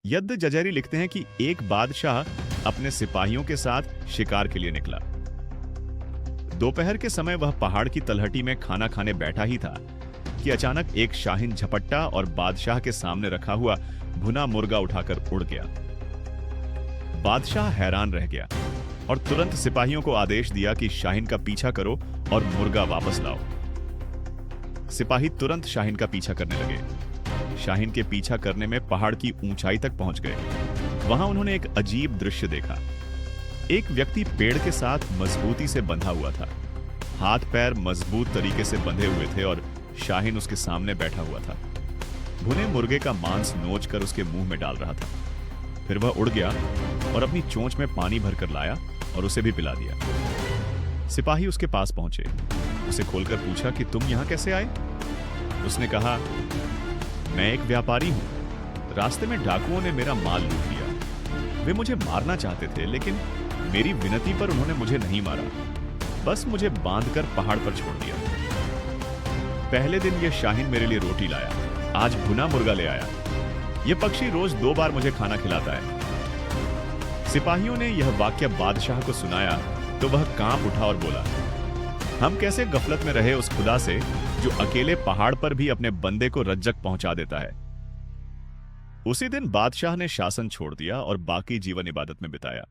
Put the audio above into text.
यद्द जजैरी लिखते हैं कि एक बादशाह अपने सिपाहियों के साथ शिकार के लिए निकला। दोपहर के समय वह पहाड़ की तलहटी में खाना खाने बैठा ही था कि अचानक एक शाहीन झपट्टा और बादशाह के सामने रखा हुआ भुना मुर्गा उठाकर उड़ गया। बादशाह हैरान रह गया और तुरंत सिपाहियों को आदेश दिया कि शाहीन का पीछा करो और मुर्गा वापस लाओ। सिपाही तुरंत शाहीन का पीछा करने लगे। शाहीन के पीछा करने में पहाड़ की ऊंचाई तक पहुंच गए। वहां उन्होंने एक अजीब दृश्य देखा। एक व्यक्ति पेड़ के साथ मजबूती से बंधा हुआ था। हाथ पैर मजबूत तरीके से बंधे हुए थे और शाहीन उसके सामने बैठा हुआ था। भुने मुर्गे का मांस नोच कर उसके मुंह में डाल रहा था। फिर वह उड़ गया और अपनी चोंच में पानी भरकर लाया और उसे भी पिला दिया। सिपाही उसके पास पहुंचे, उसे खोलकर पूछा कि तुम यहां कैसे आए? उसने कहा, मैं एक व्यापारी हूं। रास्ते में डाकुओं ने मेरा माल लूट लिया। वे मुझे मारना चाहते थे, लेकिन मेरी विनती पर उन्होंने मुझे नहीं मारा, बस मुझे बांधकर पहाड़ पर छोड़ दिया। पहले दिन यह शाहीन मेरे लिए रोटी लाया, आज भुना मुर्गा ले आया। यह पक्षी रोज 2 बार मुझे खाना खिलाता है। सिपाहियों ने यह वाक्य बादशाह को सुनाया तो वह कांप उठा और बोला, हम कैसे गफलत में रहे उस खुदा से जो अकेले पहाड़ पर भी अपने बंदे को रज्जक पहुंचा देता है। उसी दिन बादशाह ने शासन छोड़ दिया और बाकी जीवन इबादत में बिताया।